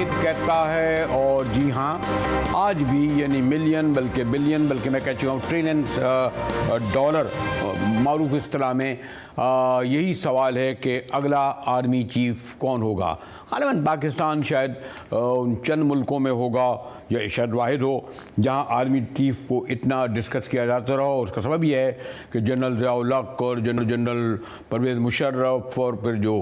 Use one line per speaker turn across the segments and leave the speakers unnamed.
एक कहता है, और जी हाँ आज भी यानी मिलियन बल्कि बिलियन बल्कि मैं कह चुका हूँ ट्रिलियन डॉलर मारूफ इस्तिलाह में यही सवाल है कि अगला आर्मी चीफ कौन होगा। ग़ालिबन पाकिस्तान शायद उन चंद मुल्कों में होगा या शायद वाहिद हो जहां आर्मी चीफ को इतना डिस्कस किया जाता रहा। उसका सबब यह है कि जनरल ज़िया-उल हक़ और जनरल परवेज़ मुशर्रफ और फिर जो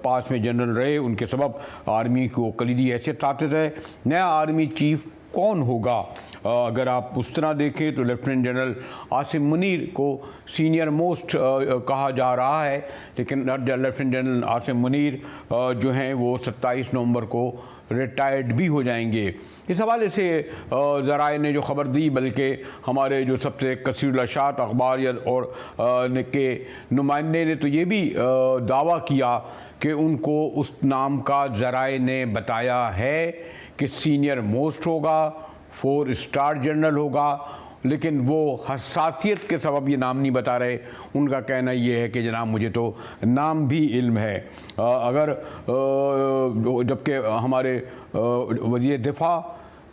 पास में जनरल रहे उनके सबब आर्मी को कलीदी हैसियत हासिल है। नया आर्मी चीफ कौन होगा? अगर आप उस तरह देखें तो लेफ्टिनेंट जनरल आसिम मुनीर को सीनियर मोस्ट कहा जा रहा है, लेकिन लेफ्टिनेंट जनरल आसिम मुनीर जो हैं वो 27 नवंबर को रिटायर्ड भी हो जाएंगे। इस हवाले से ज़राए ने जो ख़बर दी, बल्कि हमारे जो सबसे कसीर नशात अखबार और के नुमाइंदे ने तो ये भी दावा किया कि उनको उस नाम का ज़राए ने बताया है कि सीनियर मोस्ट होगा, 4 स्टार जनरल होगा, लेकिन वो हसासियत के सबब ये नाम नहीं बता रहे। उनका कहना ये है कि जनाब मुझे तो नाम भी इल्म है। अगर जबकि हमारे वज़ीर दिफा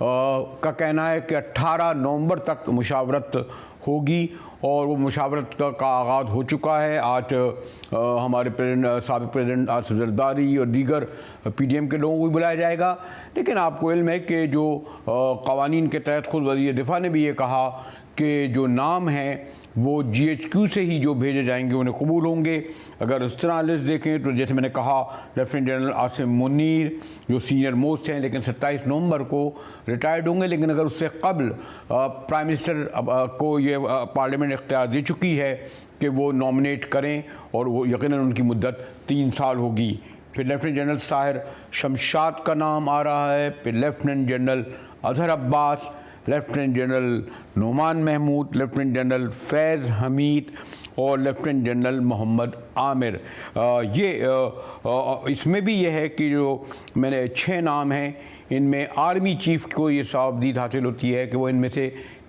का कहना है कि 18 नवंबर तक मुशावरत होगी और वो मुशावरत का आगाज़ हो चुका है। आज हमारे साबिक़ प्रेसिडेंट आसिफ ज़रदारी और दीगर PDM के लोगों को भी बुलाया जाएगा। लेकिन आपको इल्म है कि जो क़वानीन के तहत खुद वज़ीर दिफा ने भी ये कहा कि जो नाम हैं वो GHQ से ही जो भेजे जाएंगे उन्हें कबूल होंगे। अगर उस तरह लिस्ट देखें तो जैसे मैंने कहा लेफ्टिनेंट जनरल आसिम मुनीर जो सीनियर मोस्ट हैं, लेकिन 27 नवंबर को रिटायर्ड होंगे। लेकिन अगर उससे कबल प्राइम मिनिस्टर को ये पार्लियामेंट इख्तियार दे चुकी है कि वो नॉमिनेट करें और वो यकीनन उनकी मुद्दत 3 साल होगी। फिर लेफ्टिनेंट जनरल साहिर शमशाद का नाम आ रहा है, फिर lieutenant general Azhar Abbas, lieutenant general Numan Mahmood, lieutenant general Faiz Hameed और लेफ्टिनेंट जनरल मोहम्मद आमिर। इसमें भी यह है कि जो मैंने 6 नाम हैं, इनमें आर्मी चीफ को ये सावदीद हासिल होती है कि वो इनमें से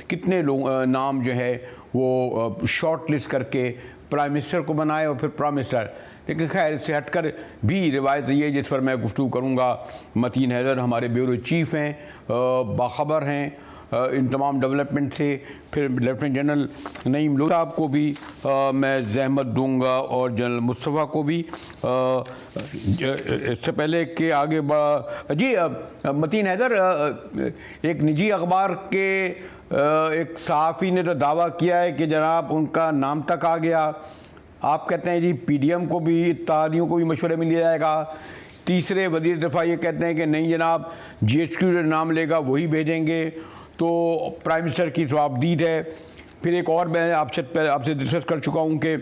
कितने लोग नाम जो है वो शॉर्ट लिस्ट करके प्राइम मिनिस्टर को बनाए और फिर प्राइम मिनिस्टर। लेकिन खैर इससे हटकर भी रिवायत ये जिस पर मैं गुफ्तगू करूँगा, मतीन हैदर हमारे ब्यूरो चीफ हैं, बाखबर हैं इन तमाम डेवलपमेंट से। फिर लेफ्टिनेंट जनरल नईम लोधी साहब को भी मैं ज़हमत दूंगा और जनरल मुस्तफ़ा को भी। इससे पहले कि आगे जी मतीन हैदर एक निजी अखबार के एक सहाफ़ी ने तो दावा किया है कि जनाब उनका नाम तक आ गया। आप कहते हैं जी PDM को भी इत्तेहादियों को भी मशवरे में लिया जाएगा। तीसरे वज़ीर दिफा ये कहते हैं कि नहीं जनाब GHQ जो नाम लेगा वही भेजेंगे, तो प्राइम मिनिस्टर की जवाबदीद है। फिर एक और मैं आपसे डिस्कस कर चुका हूँ कि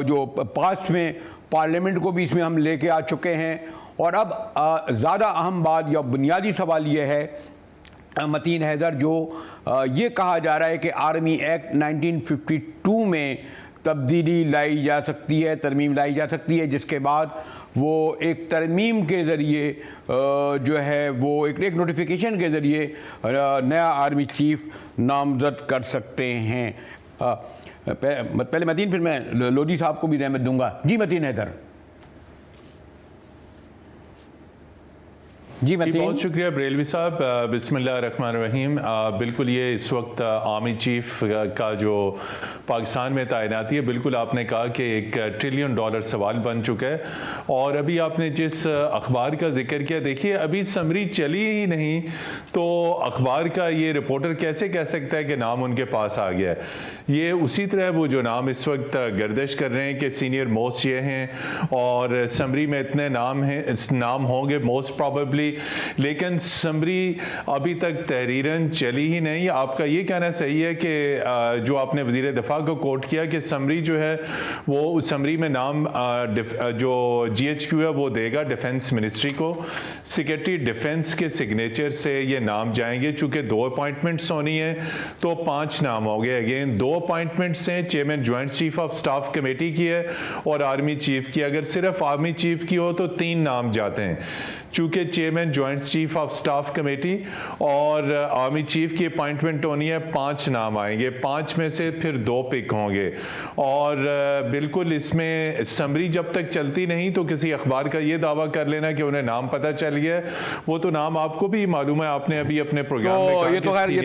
जो पास्ट में पार्लियामेंट को भी इसमें हम लेके आ चुके हैं। और अब ज़्यादा अहम बात या बुनियादी सवाल ये है मतीन हैदर, जो ये कहा जा रहा है कि आर्मी एक्ट 1952 में तब्दीली लाई जा सकती है, तरमीम लाई जा सकती है, जिसके बाद वो एक तरमीम के ज़रिए जो है वो एक नोटिफिकेशन के ज़रिए नया आर्मी चीफ नामज़द कर सकते हैं। पहले मतीन, फिर मैं लोधी साहब को भी ज़हमत दूंगा। जी मतीन हैदर। जी मतीन।
बहुत शुक्रिया बरेलवी साहब। बिस्मिल्लाहिर्रहमानिर्रहीम। बिल्कुल ये इस वक्त आर्मी चीफ का जो पाकिस्तान में तैनाती है, बिल्कुल आपने कहा कि $1 ट्रिलियन सवाल बन चुका है। और अभी आपने जिस अखबार का जिक्र किया, देखिए अभी समरी चली ही नहीं तो अखबार का ये रिपोर्टर कैसे कह सकता है कि नाम उनके पास आ गया है। ये उसी तरह वो जो नाम इस वक्त गर्दिश कर रहे हैं कि सीनियर मोस्ट ये हैं और समरी में इतने नाम होंगे मोस्ट प्रॉबेबली, लेकिन समरी अभी तक तहरीरन चली ही नहीं। आपका ये कहना सही है कि जो आपने वज़ीर दिफा को कोट किया कि समरी जो है वो उस समरी में नाम जो GHQ है वो देगा डिफेंस मिनिस्ट्री को, सेक्रेटरी डिफेंस के सिग्नेचर से ये नाम जाएंगे। चूंकि 2 अपॉइंटमेंट्स होनी है तो 5 नाम हो गए। अगेन 2 अपॉइंटमेंट्स हैं, chairman joint chief of staff committee की है और आर्मी चीफ की। अगर सिर्फ आर्मी चीफ की हो तो 3 नाम जाते हैं। चूंकि chairman chairman joint chief of staff committee और आर्मी चीफ की अपॉइंटमेंट होनी है। 5 नाम आएंगे, 5 में से फिर 2 पिक होंगे और बिल्कुल इसमें समरी जब तक चलती नहीं तो किसी अखबार का ये दावा कर लेना कि उन्हें नाम पता चल गया है, वो तो नाम आपको भी मालूम है, आपने अभी अपने प्रोग्राम में कहा।
ये तो खैर ये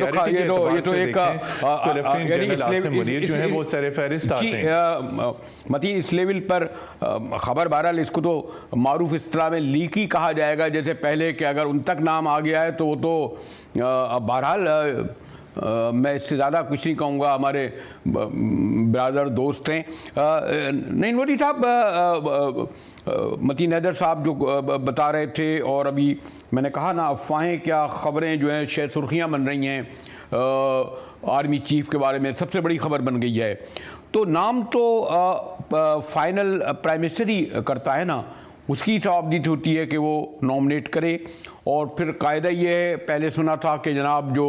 तो एक
लेफ्टिनेंट जनरल आसिम मुनीर जो है वो सर-ए-फहरिस्त आते हैं।
मतीन इस लेवल पर खबर, बहरहाल इसको तो मारूफ इस्तिलाह में लीक ही कहा जाएगा, जैसे पहले कि अगर उन तक नाम आ गया है तो वो तो बहरहाल मैं इससे ज़्यादा कुछ नहीं कहूँगा, हमारे ब्रदर दोस्त हैं। नहीं मोदी साहब, मतीन हैदर साहब जो बता रहे थे और अभी मैंने कहा ना, अफवाहें क्या खबरें जो हैं शायद सुर्खियाँ बन रही हैं आर्मी चीफ के बारे में, सबसे बड़ी खबर बन गई है। तो नाम तो फाइनल प्राइम मिनिस्टर ही करता है ना, उसकी जवाबदेही होती है कि वो नॉमिनेट करे। और फिर कायदा ये है, पहले सुना था कि जनाब जो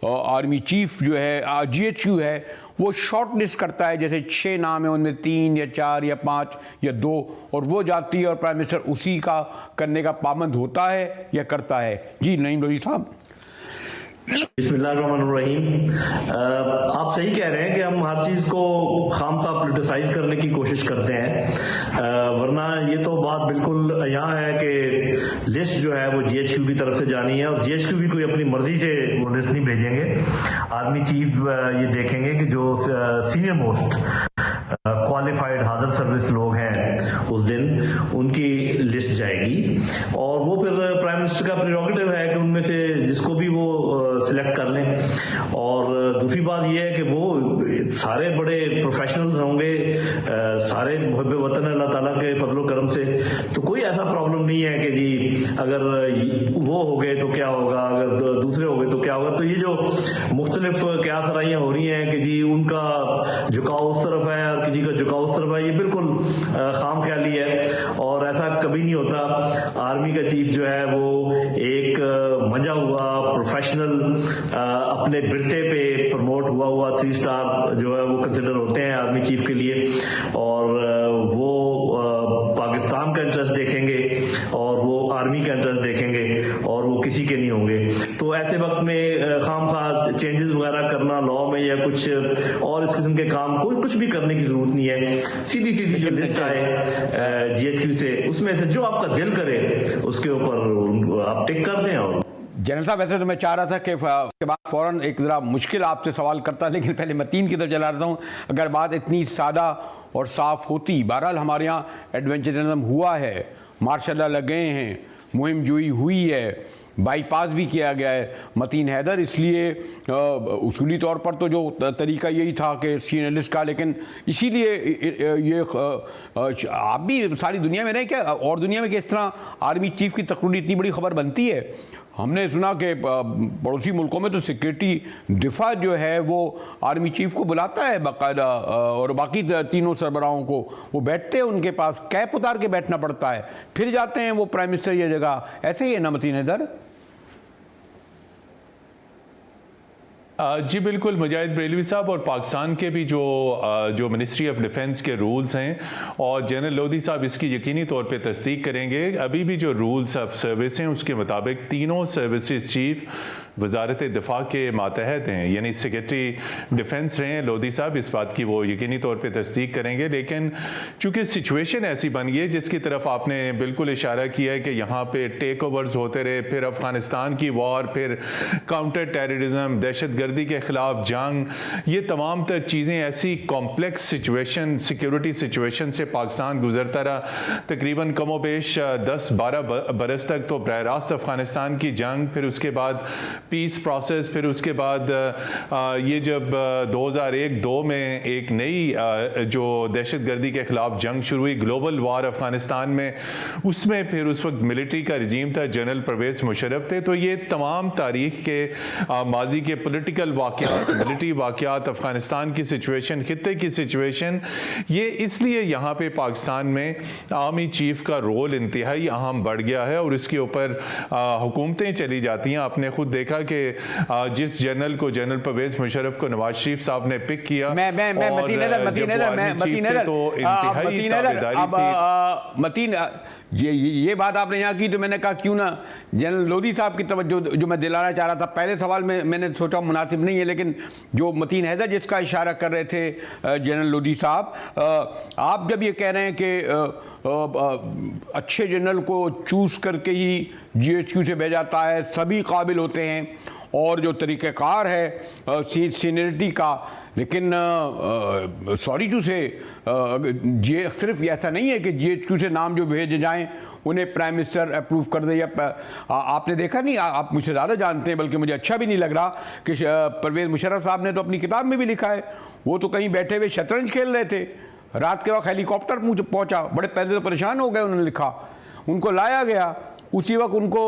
आर्मी चीफ जो है GHQ है वो शॉर्ट लिस्ट करता है, जैसे 6 नाम है उनमें 3 या 4 या 5 या 2, और वो जाती है और प्राइम मिनिस्टर उसी का करने का पाबंद होता है या करता है। जी नईम लोधी साहब।
बिस्मिल्लाहिर्रहमानिर्रहीम। आप सही कह रहे हैं कि हम हर चीज को खामखा पॉलिटिसाइज करने की कोशिश करते हैं, वरना ये तो बात बिल्कुल यहाँ है कि लिस्ट जो है वो GHQ की तरफ से जानी है और GHQ भी कोई अपनी मर्जी से वो लिस्ट नहीं भेजेंगे। आर्मी चीफ ये देखेंगे कि जो सीनियर मोस्ट क्वालिफाइड हाजिर सर्विस लोग हैं उस दिन उनकी लिस्ट जाएगी और वो फिर प्राइम मिनिस्टर का प्रेरोगेटिव है कि उनमें से जिसको भी वो सिलेक्ट कर लें। और दूसरी बात यह है कि वो सारे बड़े प्रोफेशनल्स होंगे, सारे मुहब्बे वतन अल्लाह ताला के फजलो करम से, तो कोई ऐसा प्रॉब्लम नहीं है कि जी अगर वो हो गए तो क्या होगा, अगर दूसरे हो गए तो क्या होगा। तो ये जो मुख्तलिफ क्या सराइयाँ हो रही हैं कि जी उनका झुकाव उस तरफ है और किसी का झुकाव उस तरफ है, ये बिल्कुल खाम ख्याली है और ऐसा कभी नहीं होता। आर्मी का चीफ जो है वो एक मजा हुआ प्रोफेशनल, अपने बिरते पे प्रमोट हुआ 3 स्टार जो है वो कंसिडर होते हैं आर्मी चीफ के लिए, और वो पाकिस्तान का इंटरेस्ट देखेंगे और वो आर्मी का इंटरेस्ट देखेंगे और वो किसी के नहीं होंगे। तो ऐसे वक्त में खामखा चेंजेस वगैरह करना लॉ में या कुछ और इस किस्म के काम कोई कुछ भी करने की जरूरत नहीं है। सीधी जो लिस्ट आए GHQ से, उसमें से जो आपका दिल करे उसके ऊपर आप टिक कर दें। और
जनरल साहब, वैसे तो मैं चाह रहा था कि उसके बाद फ़ौरन एक ज़रा मुश्किल आपसे सवाल करता, लेकिन पहले मतीन की तरफ चला रहा हूँ। अगर बात इतनी सादा और साफ़ होती, बहरहाल हमारे यहाँ एडवेंचरिज्म हुआ है, मार्शल लगे हैं, मुहिम जुई हुई है, बाईपास भी किया गया है मतीन हैदर, इसलिए उसूली तौर पर तो जो तरीका यही था कि सीनियर लिस्ट का, लेकिन इसीलिए ये आप भी सारी दुनिया में रहे क्या, और दुनिया में किस तरह आर्मी चीफ की तकरीर इतनी बड़ी खबर बनती है। हमने सुना कि पड़ोसी मुल्कों में तो सिक्योरिटी दिफा जो है वो आर्मी चीफ को बुलाता है बाकायदा, और बाकी तीनों सरबराहों को वो बैठते हैं, उनके पास कैप उतार के बैठना पड़ता है, फिर जाते हैं वो प्राइम मिनिस्टर ये जगह। ऐसे ही है ना मतीन हैदर?
जी बिल्कुल मुजाहिद बरेलवी साहब, और पाकिस्तान के भी जो मिनिस्ट्री ऑफ डिफेंस के रूल्स हैं, और जनरल लोधी साहब इसकी यकीनी तौर पे तस्दीक करेंगे, अभी भी जो रूल्स ऑफ सर्विस हैं उसके मुताबिक तीनों सर्विसेज चीफ वजारत दिफा के मातहत हैं, यानी सेक्रेटरी डिफेंस रहे हैं लोधी साहब, इस बात की वो यकीनी तौर पे तस्दीक करेंगे। लेकिन चूँकि सिचुएशन ऐसी बन गई है जिसकी तरफ आपने बिल्कुल इशारा किया है कि यहाँ पे टेक ओवर्स होते रहे, फिर अफगानिस्तान की वॉर, फिर काउंटर टेररिज्म, दहशत गर्दी के ख़िलाफ़ जंग, ये तमाम तर चीज़ें ऐसी कॉम्प्लेक्स सिचुएशन, सिक्योरिटी सिचुएशन से पाकिस्तान गुजरता रहा। तकरीबन कमोबेश 10-12 बरस तक तो बरह रास्त अफगानिस्तान की जंग, फिर उसके बाद पीस प्रोसेस, फिर उसके बाद ये जब 2001-2 में एक नई जो दहशत गर्दी के ख़िलाफ़ जंग शुरू हुई, ग्लोबल वार अफगानिस्तान में, उसमें फिर उस वक्त मिलिट्री का रजीम था, जनरल परवेज़ मुशर्रफ थे। तो ये तमाम तारीख़ के माजी के पोलिटिकल वाक़यात, मिलिट्री वाक़यात, अफगानिस्तान की सिचुएशन, खित्ते की सिचुएशन, ये इसलिए यहाँ पे पाकिस्तान में आर्मी चीफ का रोल इंतहाई अहम बढ़ गया है और इसके ऊपर हुकूमतें चली जाती हैं। आपने खुद देखा कि जिस जनरल को, जनरल परवेज मुशर्रफ को नवाज शरीफ साहब ने पिक किया,
मतीन ये बात आपने यहाँ की तो मैंने कहा क्यों ना जनरल लोधी साहब की तवज्जो जो मैं दिलाना चाह रहा था पहले सवाल में मैंने सोचा मुनासिब नहीं है, लेकिन जो मतीन हैदर जिसका इशारा कर रहे थे जनरल लोधी साहब, आप जब ये कह रहे हैं कि अच्छे जनरल को चूज़ करके ही GHQ से भेजा जाता है, सभी काबिल होते हैं और जो तरीक़ाकार है सीनियरिटी का, लेकिन सॉरी टू से सिर्फ ऐसा नहीं है कि GHQ से नाम जो भेजे जाएं उन्हें प्राइम मिनिस्टर अप्रूव कर दे। या आपने देखा नहीं, आप मुझसे ज़्यादा जानते हैं, बल्कि मुझे अच्छा भी नहीं लग रहा कि परवेज़ मुशर्रफ साहब ने तो अपनी किताब में भी लिखा है, वो तो कहीं बैठे हुए शतरंज खेल रहे थे, रात के वक्त हेलीकॉप्टर पहुंचा, बड़े पैसे तो परेशान हो गए, उन्होंने लिखा, उनको लाया गया, उसी वक्त उनको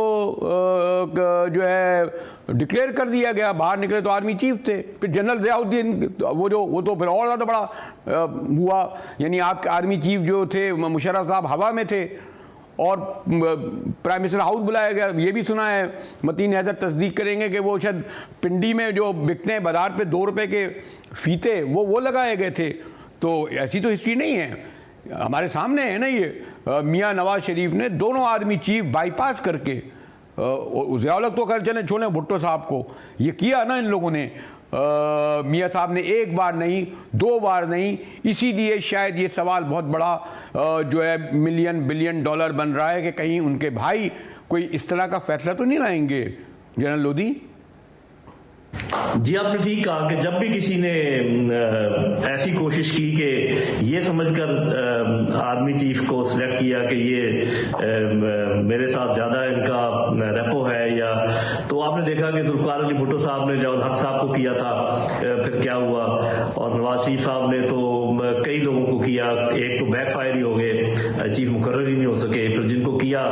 जो है डिक्लेयर कर दिया गया, बाहर निकले तो आर्मी चीफ थे, फिर जनरल ज़ियाउद्दीन वो तो फिर और ज़्यादा बड़ा हुआ, यानी आपके आर्मी चीफ जो थे मुशर्रफ साहब हवा में थे और प्राइम मिनिस्टर हाउस बुलाया गया। ये भी सुना है, मतीन हैदर तस्दीक करेंगे कि वो शायद पिंडी में जो बिकते हैं बाजार पे 2 रुपए के फीते वो लगाए गए थे। तो ऐसी तो हिस्ट्री नहीं है, हमारे सामने है ना ये। मियाँ नवाज शरीफ ने दोनों आर्मी चीफ बाईपास करके, ज़ियाउल-हक तो कर चले छोड़े भुट्टो साहब को, ये किया ना इन लोगों ने। मियाँ साहब ने 1 बार नहीं 2 बार नहीं, इसीलिए शायद ये सवाल बहुत बड़ा जो है मिलियन बिलियन डॉलर बन रहा है कि कहीं उनके भाई कोई इस तरह का फैसला तो नहीं लाएंगे। जनरल लोधी
जी, आपने ठीक कहा कि जब भी किसी ने ऐसी कोशिश की कि ये समझकर आर्मी चीफ को सिलेक्ट किया कि ये मेरे साथ ज़्यादा इनका रेपो है, या तो आपने देखा कि जुल्फ़िकार अली भुट्टो साहब ने ज़ियाउल हक साहब को किया था, फिर क्या हुआ, और नवाज शरीफ साहब ने तो कई लोगों को किया, एक तो बैकफायर ही हो गए, चीफ मुकर्रर ही नहीं हो सके, फिर जिनको किया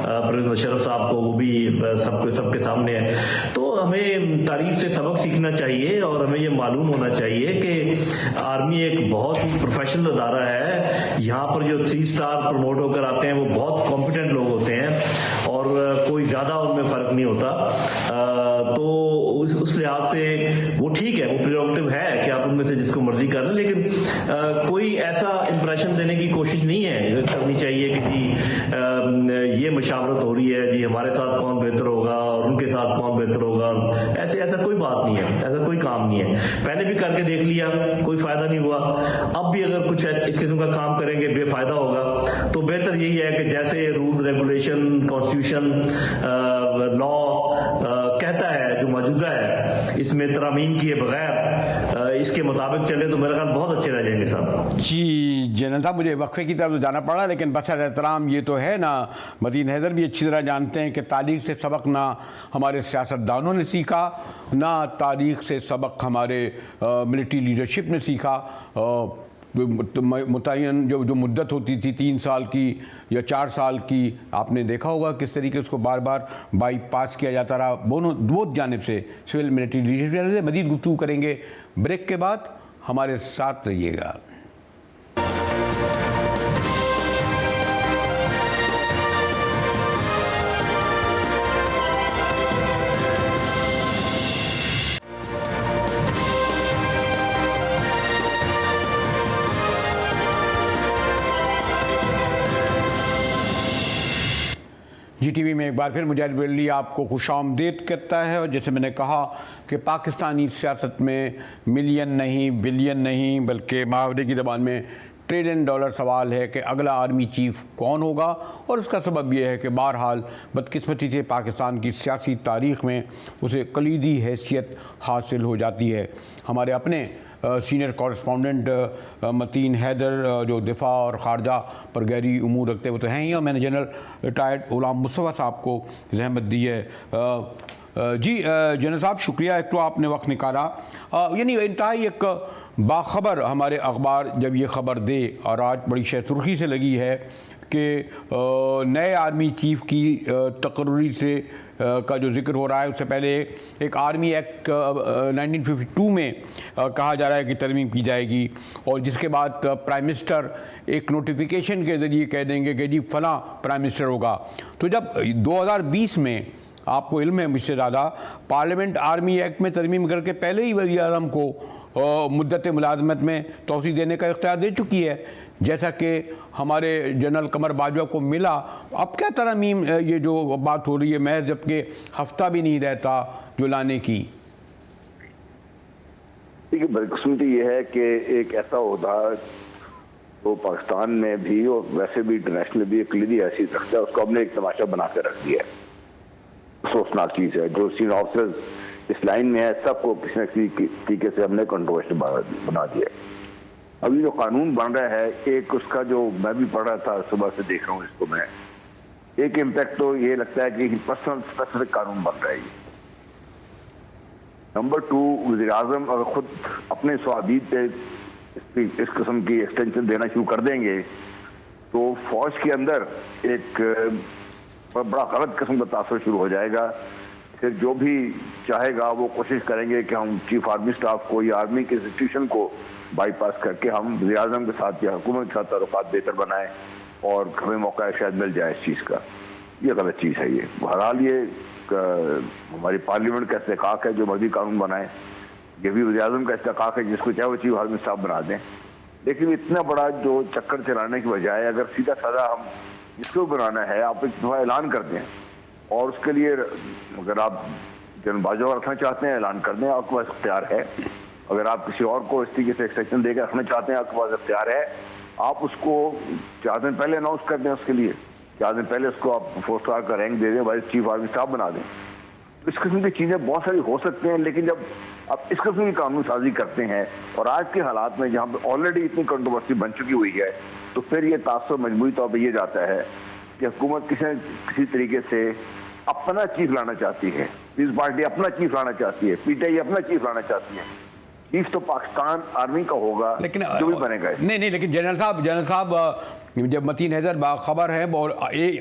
परवेज़ मुशर्रफ साहब को, वो भी सबके सामने है। तो हमें तारीख से सबक सीखना चाहिए और हमें ये मालूम होना चाहिए कि आर्मी एक बहुत ही प्रोफेशनल अदारा है। यहाँ पर जो 3 स्टार प्रमोट होकर आते हैं वो बहुत कॉम्पिटेंट लोग होते हैं और कोई ज़्यादा उनमें फ़र्क नहीं होता। तो उस लिहाज से वो ठीक है, वो प्रेरोगेटिव है कि आप उनमें से जिसको मर्जी कर लें, लेकिन कोई ऐसा इंप्रेशन देने की कोशिश नहीं है करनी चाहिए कि जी ये मशावरत हो रही है, जी हमारे साथ कौन बेहतर होगा और उनके साथ कौन बेहतर होगा। ऐसा कोई बात नहीं है, ऐसा कोई काम नहीं है। पहले भी करके देख लिया, कोई फायदा नहीं हुआ, अब भी अगर कुछ इस किस्म का काम करेंगे बेफायदा होगा, तो बेहतर यही है कि जैसे रूल्स रेगुलेशन कॉन्स्टिट्यूशन लॉ कहता है, जो मौजूदा है, इसमें तरामीम किए बगैर इसके मुताबिक चले तो मेरा ख्याल बहुत अच्छे रह जाएंगे साहब।
जी जनरल साहब, मुझे वक्फे की तरफ जाना पड़ा, लेकिन बस एहतराम ये तो है ना, मतीन हैदर भी अच्छी तरह जानते हैं कि तारीख से सबक ना हमारे सियासतदानों ने सीखा, ना तारीख से सबक हमारे मिलिट्री लीडरशिप ने सीखा। मुतय्यन जो मुद्दत होती थी 3 साल की या 4 साल की, आपने देखा होगा किस तरीके उसको बार बार बाईपास किया जाता रहा बहुत जानिब से सिविल मिलिट्री लीडरशिप से। मज़ीद गुफ्तगू करेंगे ब्रेक के बाद, हमारे साथ रहिएगा। GTV में एक बार फिर मुजाहिद बरेलवी आपको खुशामदीद कहता है। और जैसे मैंने कहा कि पाकिस्तानी सियासत में मिलियन नहीं बिलियन नहीं बल्कि मुहावरे की ज़बान में $1 ट्रिलियन सवाल है कि अगला आर्मी चीफ कौन होगा। और उसका सबब यह है कि बहरहाल बदकिस्मती से पाकिस्तान की सियासी तारीख़ में उसे कलीदी हैसियत हासिल हो जाती है। हमारे अपने सीनियर कॉरेस्पॉन्डेंट मतीन हैदर जो दिफा और ख़ारजा पर गहरी उमूर रखते हुए तो हैं ही, और मैंने जनरल रिटायर्ड ग़ुलाम मुस्तफ़ा साहब को ज़हमत दी है। जी जनरल साहब, शुक्रिया, एक तो आपने वक्त निकाला। यानी इंतहाई एक बाखबर हमारे अखबार जब ये ख़बर दे, और आज बड़ी सुर्खी से लगी है कि नए आर्मी चीफ की तकर्री से का जो जिक्र हो रहा है, उससे पहले एक आर्मी एक्ट 1952 में कहा जा रहा है कि तरमीम की जाएगी, और जिसके बाद प्राइम मिनिस्टर एक नोटिफिकेशन के ज़रिए कह देंगे कि जी फ़लाँ प्राइम मिनिस्टर होगा। तो जब 2020 में, आपको इल्म है मुझसे ज़्यादा, पार्लियामेंट आर्मी एक्ट में तरमीम करके पहले ही वज़ीर आज़म को मुद्दत मुलाज़मत में तोसी देने का इख्तियार दे चुकी है, जैसा कि हमारे जनरल कमर बाजवा को मिला। अब क्या तरमीम ये जो बात हो रही है, महज जबकि हफ्ता भी नहीं रहता जो लाने की।
देखिए, बदकिस्मती ये है कि एक ऐसा ओहदा तो पाकिस्तान में भी और वैसे भी इंटरनेशनल भी एक लीडी ऐसी रखता है, उसको हमने एक तमाशा बना के रख दिया है। अफसोसनाक चीज़ है, जो सीनियर ऑफिसर्स इस लाइन में है सबको किसी न किसी तरीके से हमने कंट्रोवर्शियल बना दिया है। अभी जो कानून बन रहा है, एक उसका जो मैं भी पढ़ रहा था, सुबह से देख रहा हूँ इसको मैं, एक इम्पैक्ट तो ये लगता है कि पर्सनल स्पेसिफिक कानून बन रहा है ये। नंबर 2, वज़ीर आज़म अगर खुद अपने स्वाबीद पे इस किस्म की एक्सटेंशन देना शुरू कर देंगे तो फौज के अंदर एक बड़ा गलत किस्म का तासर शुरू हो जाएगा। फिर जो भी चाहेगा वो कोशिश करेंगे कि हम चीफ आर्मी स्टाफ को या आर्मी के इंस्टीट्यूशन को बाईपास करके हम वज़ीर आज़म के साथ या हुकूमत के साथ ताल्लुकात बेहतर बनाएं और हमें मौका शायद मिल जाए इस चीज़ का। ये गलत चीज़ है ये। बहरहाल ये हमारी पार्लियामेंट का इस्तेकाक है, जो मर्जी कानून बनाए, ये भी वज़ीर आज़म का इस्तेकाक है जिसको चाहे वो चीफ आर्मी स्टाफ बना दें। लेकिन इतना बड़ा जो चक्कर चलाने की बजाय अगर सीधा साधा हम जिसको बनाना है आप एक दफ़ा ऐलान कर दें, और उसके लिए अगर आप जनरल बाजवा रखना चाहते हैं ऐलान कर दें, आपके पास इख्तियार है। अगर आप किसी और को इस तरीके से एक्सेप्शन देकर रखना चाहते हैं, आपके पास इख्तियार है। आप उसको 4 दिन पहले अनाउंस कर दें, उसके लिए 4 दिन पहले उसको आप 4 स्टार का रैंक दे दें, वाइस चीफ आर्मी स्टाफ बना दें। इस किस्म की चीज़ें बहुत सारी हो सकती हैं, लेकिन जब आप इस किस्म की कानून साजी करते हैं और आज के हालात में जहाँ पर ऑलरेडी इतनी कंट्रोवर्सी बन चुकी हुई है, तो फिर ये तासुर मजबूरी तौर पर ये जाता है कि हुकूमत किसी तरीके से अपना चीफ लाना चाहती है, पीपल्स पार्टी अपना चीफ लाना चाहती है, पीटीआई अपना चीफ लाना चाहती है। चीफ तो पाकिस्तान आर्मी का होगा,
लेकिन
जो भी बनेगा।
नहीं, लेकिन जनरल साहब जब मतीन हैदर खबर है, और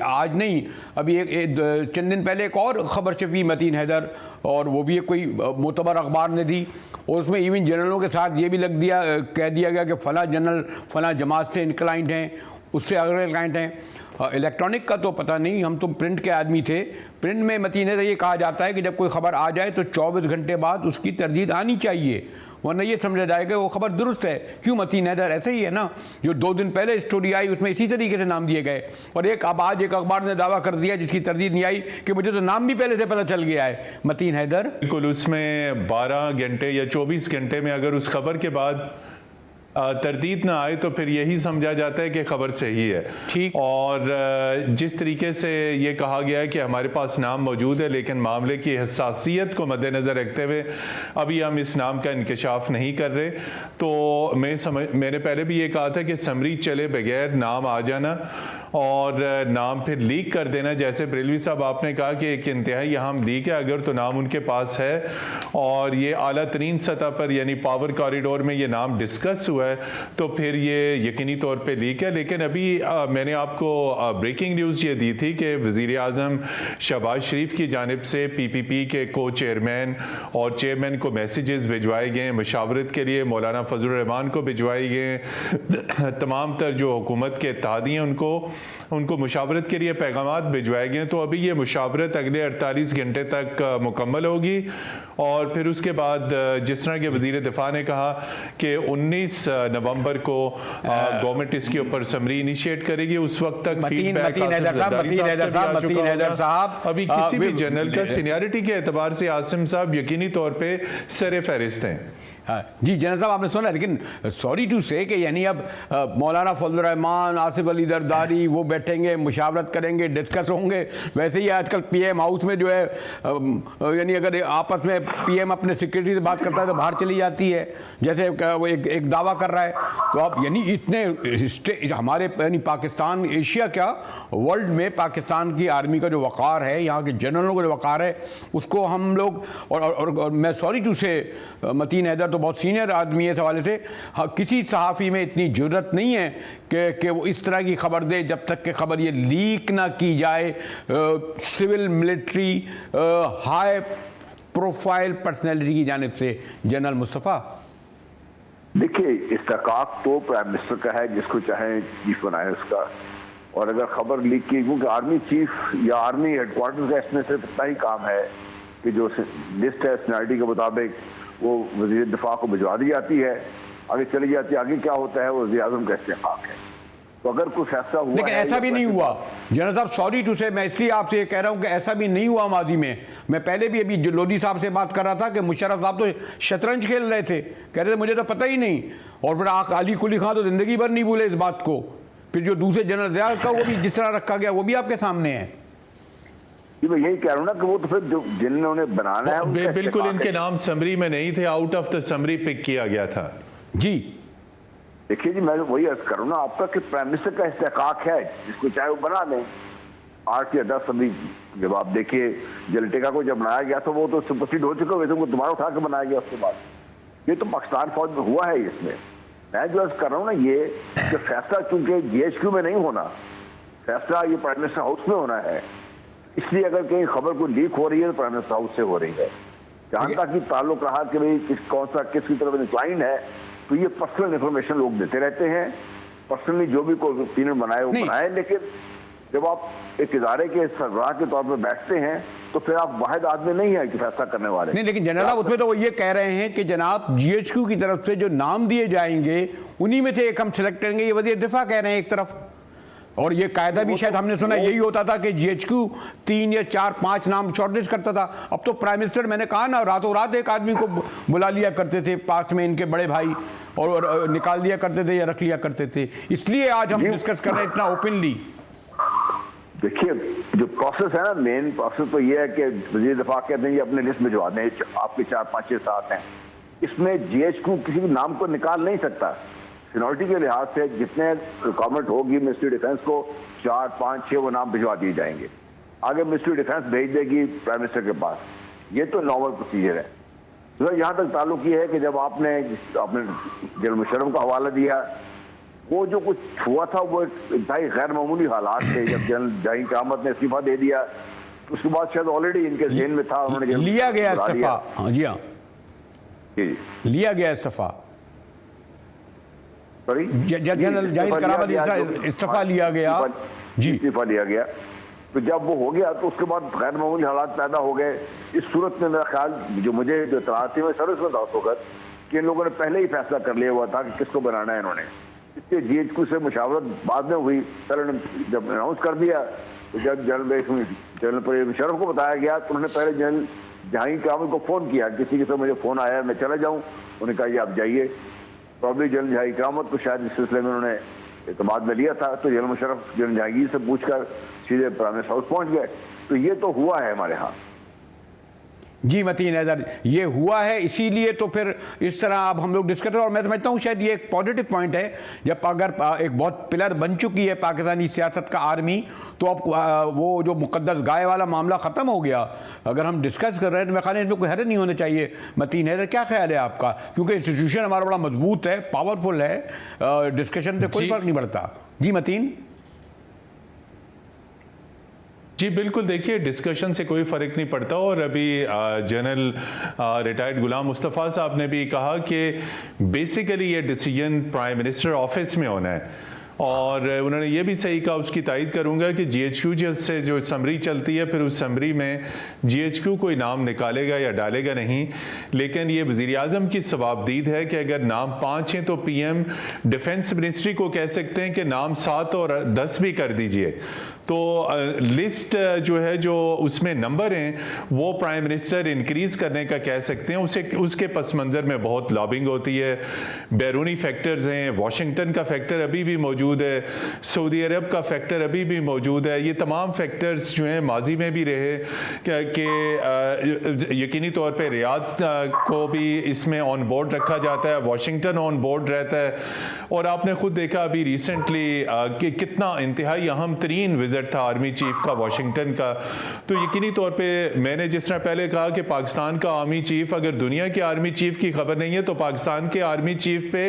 आज नहीं, अभी एक चंद दिन पहले एक और खबर छपी मतीन हैदर, और वो भी कोई मोतबर अखबार ने दी, और उसमें इवन जनरलों के साथ ये भी कह दिया गया कि फ़लाँ जनरल फ़लाँ जमात से इंक्लाइंट हैं, उससे अगले क्लाइंट हैं। इलेक्ट्रॉनिक का तो पता नहीं, हम तो प्रिंट के आदमी थे। प्रिंट में मतीन हैदर ये कहा जाता है कि जब कोई खबर आ जाए तो 24 घंटे बाद उसकी तरदीद आनी चाहिए, वरना ये समझा जाएगा वो खबर दुरुस्त है। क्यों मतीन हैदर ऐसे ही है ना, जो 2 दिन पहले स्टोरी आई उसमें इसी तरीके से नाम दिए गए, और अब आज एक अखबार ने दावा कर दिया जिसकी तरदीद नहीं आई कि मुझे तो नाम भी पहले से पता चल गया है मतीन हैदर।
बिल्कुल, उसमें 12 घंटे या 24 घंटे में अगर उस खबर के बाद तरदीद ना आए तो फिर यही समझा जाता है कि खबर सही है।
ठीक।
और जिस तरीके से ये कहा गया है कि हमारे पास नाम मौजूद है, लेकिन मामले की हसासियत को मद्देनज़र रखते हुए अभी हम इस नाम का इंकशाफ नहीं कर रहे। तो मैंने पहले भी ये कहा था कि समरी चले बगैर नाम आ जाना और नाम फिर लीक कर देना, जैसे बरेलवी साहब आपने कहा कि एक इंतहाई अहम लीक है, अगर तो नाम उनके पास है और ये आला तरीन सतह पर यानी पावर कॉरिडोर में ये नाम डिस्कस हुआ है, तो फिर ये यकीनी तौर पे लीक है। लेकिन अभी मैंने आपको ब्रेकिंग न्यूज़ ये दी थी कि वज़ीर आज़म शहबाज शरीफ की जानिब से PPP के को चेयरमैन और चेयरमैन को मैसेजेस भिजवाए गए, मशावरत के लिए मौलाना फजलुर रहमान को भिजवाए गए, तमाम तर जो हुकूमत के इत्तेहादी हैं उनको मुशावरत के लिए पैगामात भिजवाए गए। तो अभी ये मुशावरत अगले 48 घंटे तक मुकम्मल होगी, और फिर उसके बाद जिस तरह के वज़ीर दिफा ने कहा कि 19 नवंबर को गवर्नमेंट इसके ऊपर समरी इनिशिएट करेगी, उस वक्त तक फीडबैक अभी किसी भी जनरल का सीनियरिटी के एतबार से आसिम साहब यकीनी तौर पे सरे फहरिस्त हैं।
जी जनरल साहब, आपने सुना, लेकिन सॉरी टू से कि यानी अब मौलाना फजलुर रहमान, आसिफ अली जरदारी वो बैठेंगे, मुशावरत करेंगे, डिस्कस होंगे। वैसे ही आजकल PM हाउस में जो है यानी अगर आपस में PM अपने सेक्रेटरी से बात करता है तो बाहर चली जाती है, जैसे वो एक दावा कर रहा है। तो अब यानी इतने हमारे यानी पाकिस्तान, एशिया क्या वर्ल्ड में पाकिस्तान की आर्मी का जो वक़ार है, यहाँ के जनरलों का जो वक़ार है, उसको हम लोग और मैं सॉरी टू से मतीन हैदर तो बहुत सीनियर आदमी है इस हवाले से, किसी सहाफ़ी में इतनी जुर्रत नहीं है कि वो इस तरह की खबर दे जब तक कि खबर ये लीक ना की जाए civil military high profile personality की जानिब से। जनरल मुस्तफ़ा,
देखिए, इस्तेकाक तो प्राइम मिनिस्टर का है, जिसको चाहे चीफ बनाए उसका, और अगर खबर लीक की, क्योंकि आर्मी चीफ या आर्मी हेडक्वार्टर का इसमें सिर्फ इतना ही काम है कि जो लिस्ट है सीनियरिटी के मुताबिक वो वज़ीर दिफा को भिजवा दी जाती है, आगे चली जाती है। आगे क्या होता है वो वज़ीर आज़म का इस्तेकाक है। तो अगर कोई फैसला हुआ,
लेकिन ऐसा भी नहीं हुआ जनरल साहब, सॉरी टू से, मैं इसलिए आपसे ये कह रहा हूं कि ऐसा भी नहीं हुआ माजी में। मैं पहले भी अभी लोधी साहब से बात कर रहा था कि मुशर्रफ साहब तो शतरंज खेल रहे थे, कह रहे थे मुझे तो पता ही नहीं, और फिर अली कुली खां तो जिंदगी भर नहीं भूले इस बात को। फिर जो दूसरे जनरल ज़िया का वो भी जिस तरह रखा गया वो भी आपके सामने है।
मैं यही कह रहा हूँ ना कि वो तो फिर जिन्होंने बनाना है
बिल्कुल इनके नाम समरी में नहीं थे, out of the summary pick किया गया था।
जी
देखिए जी, मैं वही अर्ज करूँ ना आपका कि प्राइम मिनिस्टर का इस्तेकाक है, जिसको चाहे वो बना लें 8 या 10 अभी। जब आप देखिए जलटेका को जब बनाया गया तो वो तो सुपरसीड हो चुका, वैसे उनको दोबारा उठा के बनाया गया उसके बाद। ये तो पाकिस्तान फौज में हुआ है। इसमें मैं जो अर्ज कर रहा हूँ ना ये कि फैसला चूंकि GHQ में नहीं होना, फैसला ये प्राइम मिनिस्टर हाउस में होना है, इसलिए अगर कहीं खबर को लीक हो रही है तो प्राइम मिनिस्टर हाउस से हो रही है। जहां तक कि ताल्लुक रहा कि भाई कौन सा किसकी तरफ इंक्लाइन है, तो ये पर्सनल इंफॉर्मेशन लोग देते रहते हैं, पर्सनली जो भी कोई ओपिनियन बनाए वो बनाए, लेकिन जब आप एक इदारे के सरबराह के तौर पर बैठते हैं तो फिर आप वाहिद आदमी नहीं है कि फैसला करने वाले।
नहीं, लेकिन जनरल उसमें तो वो ये कह रहे हैं कि जनाब GHQ की तरफ से जो नाम दिए जाएंगे उन्हीं में से एक हम सिलेक्ट करेंगे, ये वज़ीर दिफा कह रहे हैं एक तरफ। और ये कायदा भी शायद हमने सुना यही होता था कि GHQ 3 या 4 5 नाम शॉर्टलिस्ट करता था। अब तो प्राइम मिनिस्टर, मैंने कहा ना, रातों रात एक आदमी को बुला लिया करते थे पास में इनके बड़े भाई, और निकाल दिया करते थे या रख लिया करते थे। इसलिए आज हम डिस्कस कर रहे हैं इतना ओपनली।
देखिए जो प्रोसेस है ना, मेन प्रोसेस तो ये है कि वज़ीर दिफा कहते हैं ये अपने लिस्ट भिजवा दें, आपके 4 5 6 7 हैं, इसमें GHQ किसी भी नाम को निकाल नहीं सकता। सीनियरिटी के लिहाज से जितने रिक्वायरमेंट होगी मिनिस्ट्री डिफेंस को 4 5 6 वो नाम भिजवा दिए जाएंगे, आगे मिनिस्ट्री डिफेंस भेज देगी प्राइम मिनिस्टर के पास। ये तो नॉर्मल प्रोसीजर है। तो यहाँ तक ताल्लुक ये है कि जब आपने जनरल मुशर्रफ का हवाला दिया, वो जो कुछ हुआ था वो इंतहाई गैर मामूली हालात थे। जब जनरल जाहिर क़यामत ने इस्तीफा दे दिया तो उसके बाद शायद ऑलरेडी इनके ज़हन में था, उन्होंने
लिया गया इस्तीफा। जी हाँ, लिया गया इस्तीफा, जनरल जाहिर क़यामत इस्तीफा लिया गया जी,
इस्तीफा लिया गया। तो जब वो हो गया तो उसके बाद गैर मामूली हालात पैदा हो गए। इस सूरत में मेरा ख्याल, जो मुझे जो इत्तलात थी मैं सर्विस में दावत होकर कि इन लोगों ने पहले ही फैसला कर लिया हुआ था कि किसको बनाना है इन्होंने। इसलिए GHQ से मुशावरत बाद में हुई, सर ने जब अनाउंस कर दिया तो जब जनरल मुशर्रफ को बताया गया तो उन्होंने पहले जनरल जाहिर क़यामत को फ़ोन किया, किसी के साथ मुझे फ़ोन आया मैं चला जाऊँ, उन्होंने कहा ये आप जाइए। प्रॉब्ली जनरल जाहिर क़यामत को शायद इस सिलसिले में उन्होंने इत्मीनान में लिया था, तो जनरल मुशर्रफ जनरल जहांगीर से पूछकर सीधे प्राइम मिनिस्टर हाउस पहुँच गए। तो ये तो हुआ है हमारे यहाँ।
जी मतीन हैदर, ये हुआ है, इसीलिए तो फिर इस तरह अब हम लोग डिस्कस, और मैं समझता हूँ शायद ये एक पॉजिटिव पॉइंट है। जब अगर एक बहुत पिलर बन चुकी है पाकिस्तानी सियासत का आर्मी, तो अब वो जो मुकद्दस गाय वाला मामला ख़त्म हो गया। अगर हम डिस्कस कर रहे हैं तो मैं ख्याल इसमें कोई हैरत नहीं होना चाहिए। मतीन हैदर, क्या ख्याल है आपका? क्योंकि इंस्टीट्यूशन हमारा बड़ा मजबूत है, पावरफुल है, डिस्कशन से कोई फ़र्क नहीं पड़ता। जी मतीन।
जी बिल्कुल, देखिए डिस्कशन से कोई फ़र्क नहीं पड़ता। और अभी जनरल रिटायर्ड गुलाम मुस्तफ़ा साहब ने भी कहा कि बेसिकली ये डिसीजन प्राइम मिनिस्टर ऑफिस में होना है, और उन्होंने ये भी सही कहा, उसकी तायद करूंगा कि GHQ से जो समरी चलती है फिर उस समरी में GHQ कोई नाम निकालेगा या डालेगा नहीं, लेकिन ये वज़ीर आज़म की सवाबदीद है कि अगर नाम 5 हैं तो PM डिफेंस मिनिस्ट्री को कह सकते हैं कि नाम 7 और 10 भी कर दीजिए। तो लिस्ट जो है, जो उसमें नंबर हैं, वो प्राइम मिनिस्टर इंक्रीज़ करने का कह सकते हैं। उसके पस मंज़र में बहुत लॉबिंग होती है, बैरूनी फैक्टर्स हैं, वाशिंगटन का फैक्टर अभी भी मौजूद है, सऊदी अरब का फैक्टर अभी भी मौजूद है। ये तमाम फैक्टर्स जो हैं माजी में भी रहे कि यकीनी तौर पर रियाद को भी इसमें ऑन बोर्ड रखा जाता है, वाशिंगटन ऑन बोर्ड रहता है। और आपने खुद देखा अभी रिसेंटली कि कितना इंतहाई अहम तरीन विजिट था आर्मी चीफ का वाशिंगटन का। तो यकीनी तौर पे मैंने जिस तरह पहले कहा कि पाकिस्तान का आर्मी चीफ, अगर दुनिया के आर्मी चीफ की खबर नहीं है तो पाकिस्तान के आर्मी चीफ पे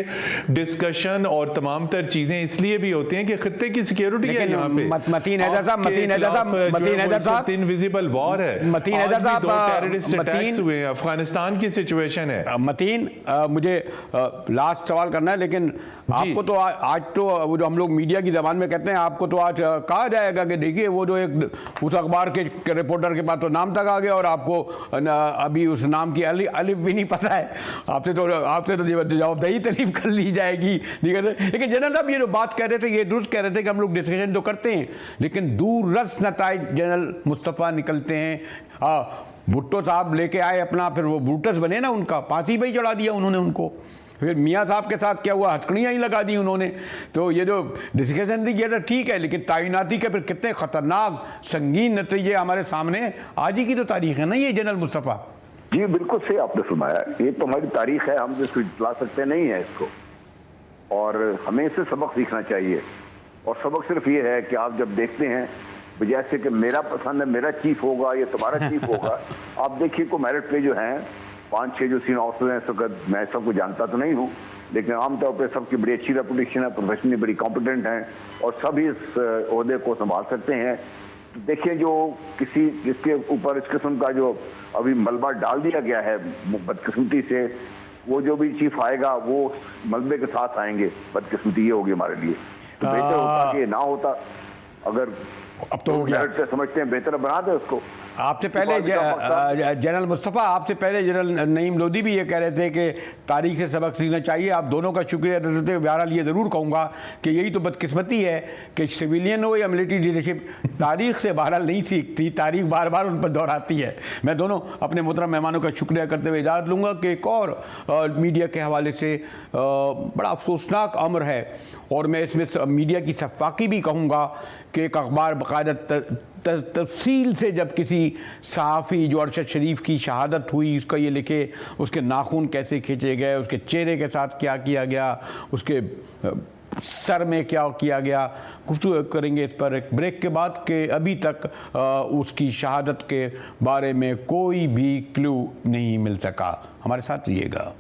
डिस्कशन और तमाम तर चीजें इसलिए भी होती हैं कि खित्ते की सिक्योरिटी है यहाँ पे।
मतीन हैदर साहब,
इनविजिबल वॉर है।
मतीन हैदर साहब,
2 टेररिस्ट अटैक्स हुए हैं, अफगानिस्तान की सिचुएशन है।
मतीन, मुझे लास्ट सवाल करना है, लेकिन आपको तो आज तो वो जो हम लोग मीडिया की जबान में कहते हैं, आपको तो आज कहा जाएगा जाएगा कि देखिए वो जो एक उस अखबार के रिपोर्टर के पास तो नाम तक आ गया और आपको अभी उस नाम की अलिफ भी नहीं पता है, आपसे तो जवाबदेही तलीब कर ली जाएगी। लेकिन जनरल साहब ये जो बात कह रहे थे, ये दुरुस्त कह रहे थे कि हम लोग डिस्कशन तो करते हैं लेकिन दूररस नताइज जनरल मुस्तफ़ा निकलते हैं। भुट्टो साहब लेके आए अपना, फिर वो ब्रूटस बने ना, उनका फांसी पे ही चढ़ा दिया उन्होंने उनको। फिर मियाँ साहब के साथ क्या हुआ, हथकड़ियाँ ही लगा दी उन्होंने। तो ये जो डिस्कशन थी ये तो ठीक है, लेकिन तैनाती के फिर कितने ख़तरनाक संगीन नतीजे हमारे सामने, आज ही की तो तारीख है ना ये जनरल मुस्तफ़ा।
जी बिल्कुल सही आपने सुनाया, ये तो हमारी तारीख है, हम इसको ला सकते नहीं है इसको, और हमें इससे सबक सीखना चाहिए। और सबक सिर्फ ये है कि आप जब देखते हैं बजाय से कि मेरा पसंद है मेरा चीफ होगा या तुम्हारा चीफ होगा, आप देखिए को मेरिट पे जो हैं 5-6 जो सीनियर ऑफिसर हैं, सब मैं सबको जानता तो नहीं हूँ लेकिन आमतौर पर सबकी बड़ी अच्छी रेपुटेशन है, प्रोफेशनली बड़ी कॉम्पिटेंट हैं और सभी इस ओहदे को संभाल सकते हैं। तो देखिए जो किसी जिसके ऊपर इस किस्म का जो अभी मलबा डाल दिया गया है बदकिस्मती से, वो जो भी चीफ आएगा वो मलबे के साथ आएंगे, बदकिस्मती ये होगी हमारे लिए। तो बेहतर होता कि ना होता, अगर
अब तो हो गया
से समझते हैं बेहतर बना दे उसको।
आपसे पहले जनरल मुस्तफ़ा, आपसे पहले जनरल नईम लोधी भी ये कह रहे थे कि तारीख से सबक सीखना चाहिए। आप दोनों का शुक्रिया अदा करते हुए बहरहाल ये ज़रूर कहूँगा कि यही तो बदकिस्मती है कि सिविलियन हो या मिलिट्री लीडरशिप, तारीख से बहरहाल नहीं सीखती, तारीख बार बार उन पर दोहराती है। मैं दोनों अपने मोहतरम मेहमानों का शुक्रिया करते हुए इजाज़त लूँगा कि एक और मीडिया के हवाले से बड़ा अफसोसनाक अमर है, और मैं इसमें मीडिया की शफ़ाक़ी भी कहूँगा कि एक अखबार बाकायदा तफसील से जब किसी सहाफ़ी जो अरशद शरीफ की शहादत हुई उसका ये लिखे, उसके नाखून कैसे खींचे गए, उसके चेहरे के साथ क्या किया गया, उसके सर में क्या किया गया, गुफ्तगू करेंगे इस पर एक ब्रेक के बाद कि अभी तक उसकी शहादत के बारे में कोई भी क्लू नहीं मिल सका। हमारे साथ रहिएगा।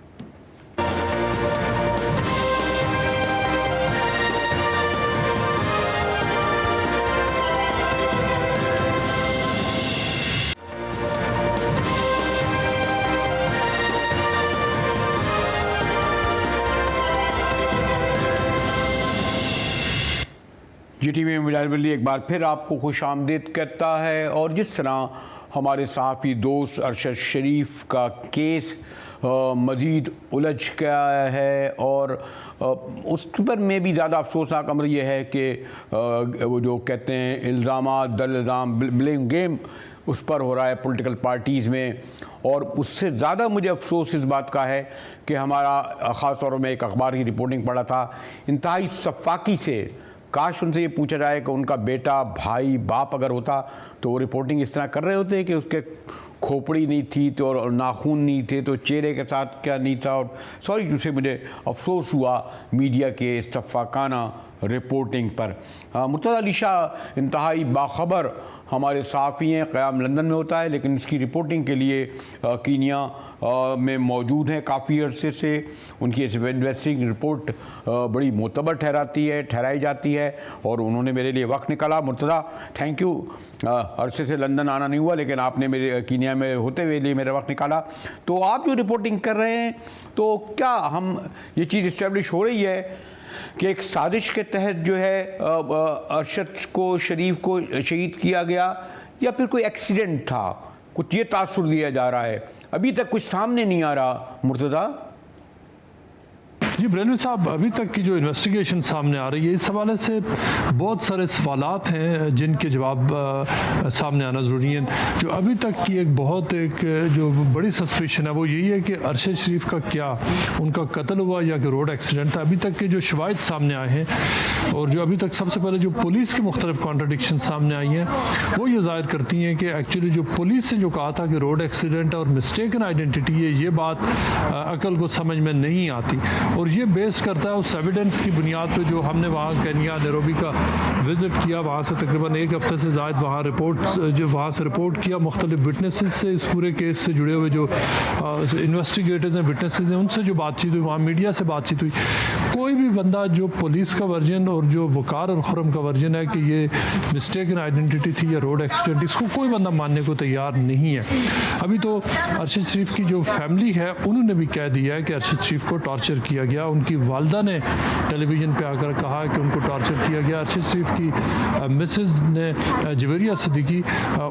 GTV में मुजाहिर एक बार फिर आपको खुश आमदीद कहता है। और जिस तरह हमारे सहाफ़ी दोस्त अरशद शरीफ का केस मज़ीद उलझ गया है, और उस पर में भी ज़्यादा अफसोसनाक अमर यह है कि वो जो कहते हैं इल्ज़ामात दल इल्ज़ाम ब्लेम गेम उस पर हो रहा है पॉलिटिकल पार्टीज़ में। और उससे ज़्यादा मुझे अफसोस इस बात का है कि हमारा ख़ास तौर में एक अखबार की रिपोर्टिंग पढ़ा था इंतहाई शफ़ाक़ी से, काश उनसे ये पूछा जाए कि उनका बेटा भाई बाप अगर होता तो वो रिपोर्टिंग इस तरह कर रहे होते कि उसके खोपड़ी नहीं थी तो और नाखून नहीं थे तो चेहरे के साथ क्या नहीं था। और सॉरी जिससे मुझे अफसोस हुआ मीडिया के शफ़ाक़ाना रिपोर्टिंग पर। मुर्तज़ा अली शाह इंतहाई बाखबर हमारे सहाफ़ी हैं, क़याम लंदन में होता है लेकिन इसकी रिपोर्टिंग के लिए कीनिया में मौजूद हैं काफ़ी अरसे से। उनकी इन्वेस्टिंग रिपोर्ट बड़ी मोतबर ठहराई जाती है और उन्होंने मेरे लिए वक्त निकाला। मुर्तज़ा थैंक यू, अरसे से लंदन आना नहीं हुआ लेकिन आपने मेरे कीनिया में होते हुए लिए मेरा वक्त निकाला। तो आप जो रिपोर्टिंग कर रहे हैं तो क्या हम ये चीज़ इस्टेब्लिश हो रही है कि एक साजिश के तहत जो है अरशद को शरीफ को शहीद किया गया या फिर कोई एक्सीडेंट था? कुछ ये तासुर दिया जा रहा है, अभी तक कुछ सामने नहीं आ रहा। मुर्तज़ा
जी बरेलवी साहब, अभी तक की जो इन्वेस्टिगेशन सामने आ रही है इस हवाले से बहुत सारे सवालात हैं जिनके जवाब सामने आना ज़रूरी है। जो अभी तक की एक जो बड़ी सस्पिशन है वो यही है कि अरशद शरीफ का क्या उनका कत्ल हुआ या कि रोड एक्सीडेंट था। अभी तक के जो शवाहिद सामने आए हैं और जो अभी तक सबसे पहले जो पुलिस की मुख्तलिफ कॉन्ट्रडिक्शन सामने आई हैं वो ये जाहिर करती हैं कि एक्चुअली जो पुलिस ने जो कहा था कि रोड एक्सीडेंट और मिस्टेकन आइडेंटिटी है, ये बात अकल को समझ में नहीं आती। और ये बेस करता है उस एविडेंस की बुनियाद पे जो हमने वहाँ केन्या नैरोबी का विज़िट किया, वहाँ से तकरीबन एक हफ्ते से ज़ायद वहाँ से रिपोर्ट किया मुख्तलिफ विटनेसेस से, इस पूरे केस से जुड़े हुए जो इन्वेस्टिगेटर्स हैं, विटनेसेस हैं, उनसे जो बातचीत हुई, वहाँ मीडिया से बातचीत हुई। कोई भी बंदा जो पुलिस का वर्जन और जो वकार और खुरम का वर्जन है कि ये मिस्टेकन आइडेंटिटी थी या रोड एक्सीडेंट, इसको कोई बंदा मानने को तैयार नहीं है। अभी तो अरशद शरीफ की जो फैमिली है उन्होंने भी कह दिया है कि अरशद शरीफ को टॉर्चर किया गया गया। उनकी वालदा ने टेलीविज़न पे आकर कहा कि उनको टॉर्चर किया गया। अरशद शरीफ की मिसेस ने जवेरिया सिद्दीकी,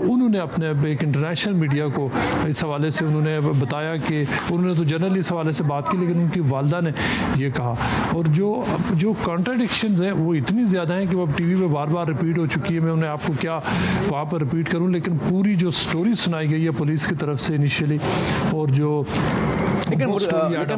उन्होंने अपने एक इंटरनेशनल मीडिया को इस हवाले से उन्होंने बताया कि उन्होंने तो जनरली इस हवाले से बात की, लेकिन उनकी वालदा ने ये कहा। और जो कॉन्ट्राडिक्शंस हैं वो इतनी ज़्यादा हैं कि वो अब टीवी पे बार बार रिपीट हो चुकी है। मैं उन्हें आपको क्या वहाँ पर रिपीट करूँ, लेकिन पूरी जो स्टोरी सुनाई गई है पुलिस की तरफ से इनिशियली, और जो
लेकिन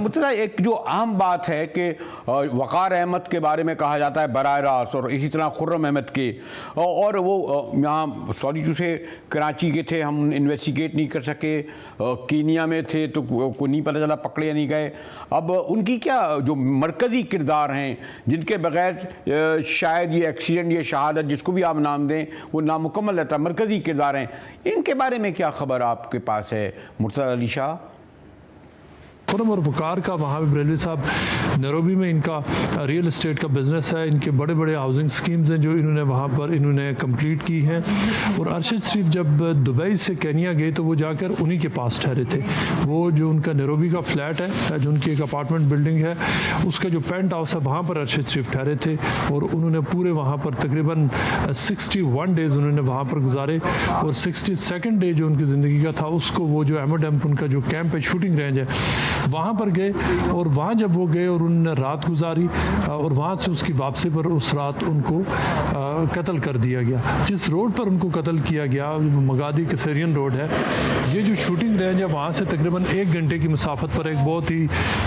मुर्तज़ा एक जो अहम बात है कि वक़ार अहमद के बारे में कहा जाता है बराह रास्त, और इसी तरह खुर्रम अहमद के, और वो यहाँ सॉरी से कराची के थे, हम इन्वेस्टिगेट नहीं कर सके, कीनिया में थे तो को नहीं पता चला पकड़े नहीं गए। अब उनकी क्या जो मरकज़ी किरदार हैं जिनके बगैर शायद ये एक्सीडेंट, ये शहादत जिसको भी आप नाम दें वो नामुकम्मल रहता है, मरकज़ी किरदार हैं, इनके बारे में क्या खबर आपके पास है मुर्तज़ा अली शाह?
खुर्रम और वक़ार का वहाँ पे बरेलवी साहब नैरोबी में इनका रियल इस्टेट का बिज़नेस है। इनके बड़े बड़े हाउसिंग स्कीम्स हैं जो इन्होंने वहाँ पर इन्होंने कंप्लीट की हैं। और अरशद शरीफ जब दुबई से केनिया गए तो वो जाकर उन्हीं के पास ठहरे थे। वो जो उनका नैरोबी का फ्लैट है, जो उनकी एक अपार्टमेंट बिल्डिंग है, उसका जो पेंट हाउस है वहाँ पर अरशद शरीफ ठहरे थे। और उन्होंने पूरे वहाँ पर तकरीबन 61 डेज़ उन्होंने वहाँ पर गुजारे। और 62nd डे जो उनकी ज़िंदगी का था उसको वो जो एमोडेम्प उनका जो कैंप है, शूटिंग रेंज है, वहाँ पर गए। और वहाँ जब वो गए और उन्होंने रात गुजारी, और वहाँ से उसकी वापसी पर उस रात उनको कत्ल कर दिया गया। जिस रोड पर उनको कत्ल किया गया, मगादी कैसेरियन रोड है, ये जो शूटिंग रेंज है वहाँ से तकरीबन 1 घंटे की मसाफत पर एक बहुत ही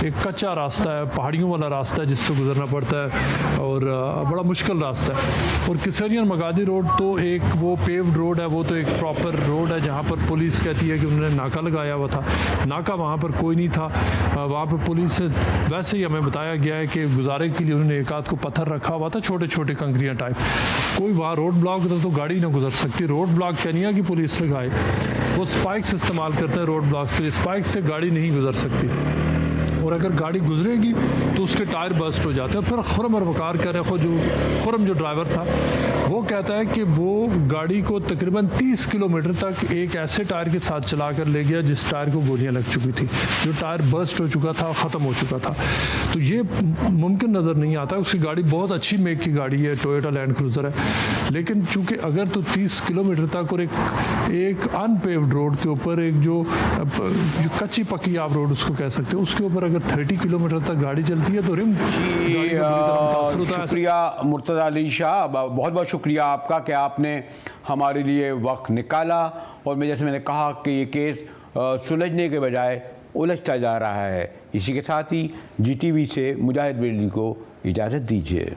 एक कच्चा रास्ता है, पहाड़ियों वाला रास्ता है जिससे गुजरना पड़ता है, और बड़ा मुश्किल रास्ता है। और कैसेरियन मगादी रोड तो एक वो पेव्ड रोड है, वो तो एक प्रॉपर रोड है जहाँ पर पुलिस कहती है कि उन्होंने नाका लगाया हुआ था। नाका वहाँ पर कोई नहीं था। वहाँ पर पुलिस से वैसे ही हमें बताया गया है कि गुजारे के लिए उन्होंने एक आध को पत्थर रखा हुआ था, छोटे छोटे कंकरियाँ टाइप। कोई वहाँ रोड ब्लॉक था तो गाड़ी ना गुजर सकती। रोड ब्लॉक केनिया की पुलिस लगाए, वो स्पाइक्स इस्तेमाल करते हैं रोड ब्लॉक पे, स्पाइक से गाड़ी नहीं गुजर सकती, और अगर गाड़ी गुजरेगी तो उसके टायर बस्ट हो जाते हैं। फिर खुर्रम और वक़ार कह रहे हो, जो खुर्रम जो ड्राइवर था वो कहता है कि वो गाड़ी को तकरीबन 30 किलोमीटर तक एक ऐसे टायर के साथ चला कर ले गया जिस टायर को गोलियां लग चुकी थी, जो टायर बस्ट हो चुका था, ख़त्म हो चुका था। तो ये मुमकिन नज़र नहीं आता। उसकी गाड़ी बहुत अच्छी मेक की गाड़ी है, टोयोटा लैंड क्रूज़र है, लेकिन चूँकि अगर तो 30 किलोमीटर तक और एक अनपेव्ड रोड के ऊपर, एक जो कच्ची पक्की आप रोड उसको कह सकते हो, उसके ऊपर अगर 30 किलोमीटर तक गाड़ी चलती है तो रिम
शुक्रिया मुर्तज़ा अली शाह, बहुत बहुत शुक्रिया आपका कि आपने हमारे लिए वक्त निकाला। और मैं जैसे मैंने कहा कि ये केस सुलझने के बजाय उलझता जा रहा है। इसी के साथ ही GTV से मुजाहिद बेली को इजाज़त दीजिए।